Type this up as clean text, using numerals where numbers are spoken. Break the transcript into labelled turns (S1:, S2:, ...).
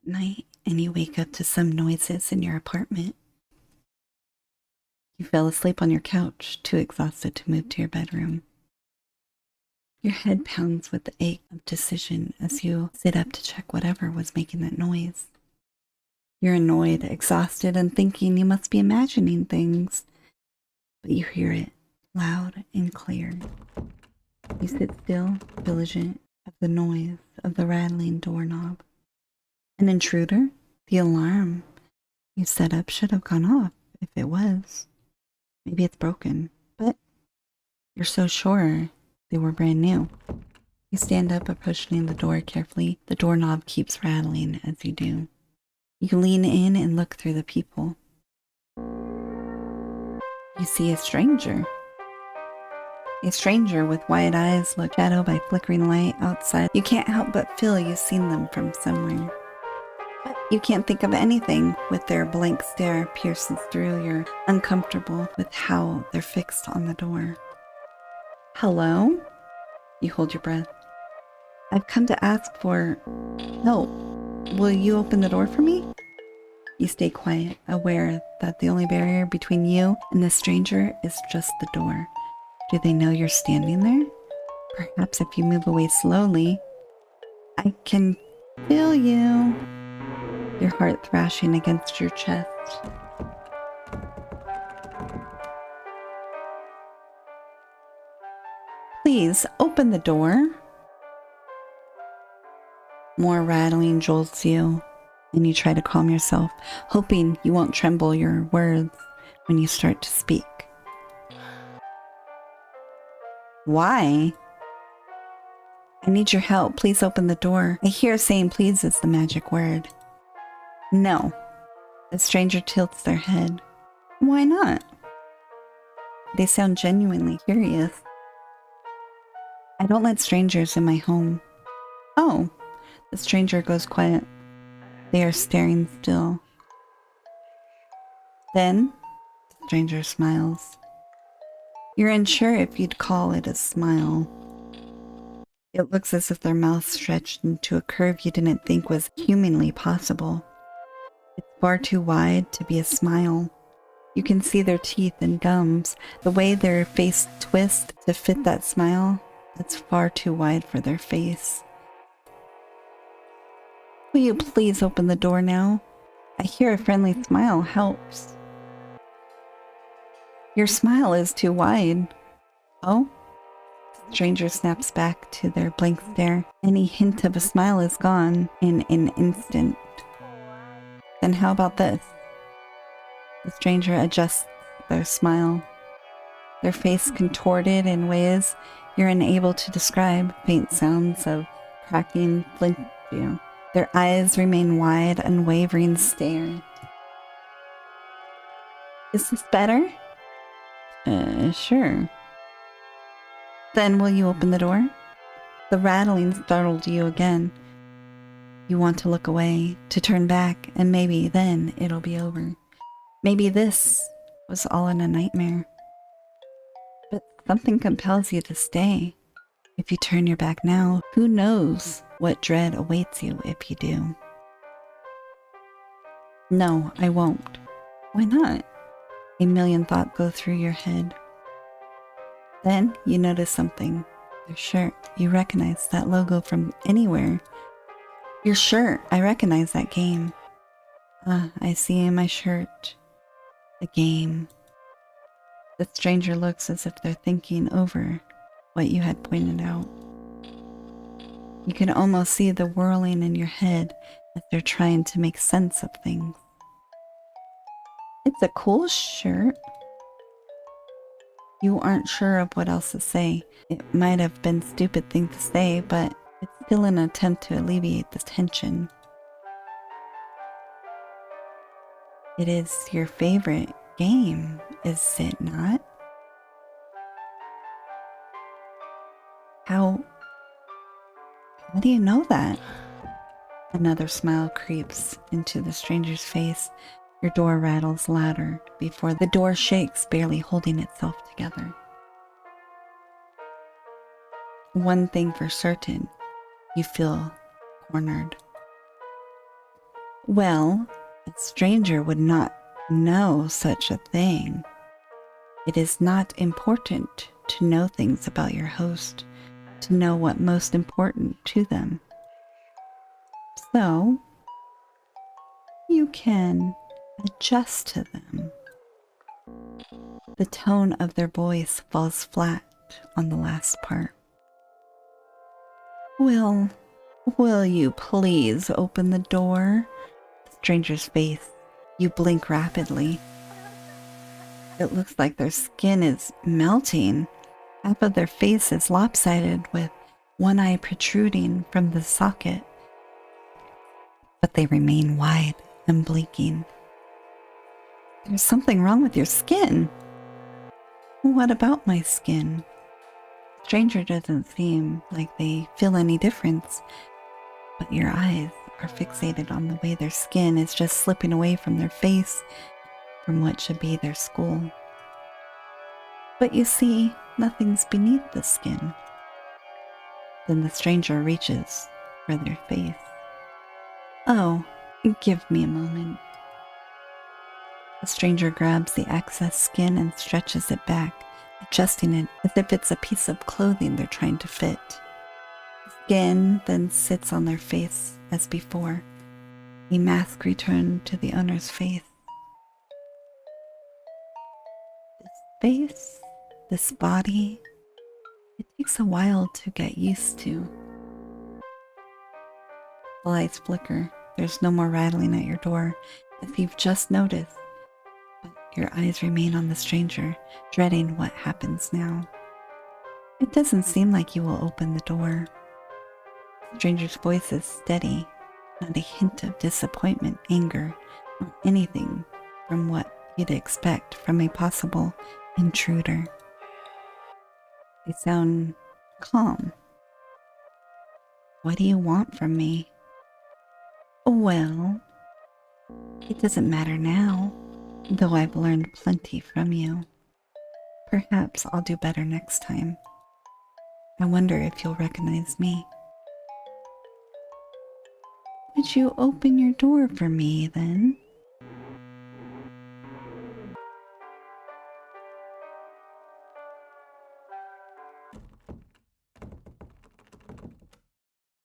S1: night and you wake up to some noises in your apartment. You fell asleep on your couch, too exhausted to move to your bedroom. Your head pounds with the ache of decision as you sit up to check whatever was making that noise. You're annoyed, exhausted, and thinking you must be imagining things, but you hear it loud and clear. You sit still, vigilant of the noise of the rattling doorknob. An intruder? The alarm you set up should have gone off if it was. Maybe it's broken, but you're so sure they were brand new. You stand up, approaching the door carefully. The doorknob keeps rattling as you do. You lean in and look through the people. You see a stranger. A stranger with wide eyes look shadowed by flickering light outside. You can't help but feel you've seen them from somewhere. But you can't think of anything with their blank stare pierces through. You're uncomfortable with how they're fixed on the door. Hello? You hold your breath. I've come to ask for help. Will you open the door for me? You stay quiet, aware that the only barrier between you and the stranger is just the door. Do they know you're standing there? Perhaps if you move away slowly. I can feel you. Your heart thrashing against your chest. Please, open the door. More rattling jolts you, and you try to calm yourself, hoping you won't tremble your words when you start to speak. Why? I need your help. Please open the door. I hear saying please is the magic word. No. The stranger tilts their head. Why not? They sound genuinely curious. I don't let strangers in my home. Oh. The stranger goes quiet. They are staring still. Then, the stranger smiles. You're unsure if you'd call it a smile. It looks as if their mouth stretched into a curve you didn't think was humanly possible. It's far too wide to be a smile. You can see their teeth and gums, the way their face twists to fit that smile. It's far too wide for their face. Will you please open the door now? I hear a friendly smile helps. Your smile is too wide. Oh? The stranger snaps back to their blank stare. Any hint of a smile is gone in an instant. Then how about this? The stranger adjusts their smile. Their face contorted in ways you're unable to describe. Faint sounds of cracking flint you. Their eyes remain wide, unwavering stare. Is this better? Sure. Then will you open the door? The rattling startled you again. You want to look away, to turn back, and maybe then it'll be over. Maybe this was all in a nightmare. But something compels you to stay. If you turn your back now, who knows what dread awaits you if you do? No, I won't. Why not? A million thoughts go through your head. Then you notice something. Their shirt. You recognize that logo from anywhere. Your shirt. I recognize that game. I see in my shirt. The game. The stranger looks as if they're thinking over what you had pointed out. You can almost see the whirling in your head as they're trying to make sense of things. It's a cool shirt. You aren't sure of what else to say. It might have been a stupid thing to say, but it's still an attempt to alleviate the tension. It is your favorite game, is it not? How do you know that? Another smile creeps into the stranger's face. Your door rattles louder before the door shakes, barely holding itself together. One thing for certain, you feel cornered. Well, a stranger would not know such a thing. It is not important to know things about your host, to know what most important to them. So, you can adjust to them. The tone of their voice falls flat on the last part. Will you please open the door? The stranger's face. You blink rapidly. It looks like their skin is melting. Half of their face is lopsided with one eye protruding from the socket, but they remain wide and blinking. There's something wrong with your skin. What about my skin? The stranger doesn't seem like they feel any difference, but your eyes are fixated on the way their skin is just slipping away from their face, from what should be their skull. But you see, nothing's beneath the skin. Then the stranger reaches for their face. Oh, give me a moment. The stranger grabs the excess skin and stretches it back, adjusting it as if it's a piece of clothing they're trying to fit. The skin then sits on their face as before, a mask returned to the owner's face. This face, this body, it takes a while to get used to. The lights flicker. There's no more rattling at your door, as you've just noticed. But your eyes remain on the stranger, dreading what happens now. It doesn't seem like you will open the door. The stranger's voice is steady, not a hint of disappointment, anger, or anything from what you'd expect from a possible intruder. They sound calm. What do you want from me? Well, it doesn't matter now, though I've learned plenty from you. Perhaps I'll do better next time. I wonder if you'll recognize me. Would you open your door for me, then?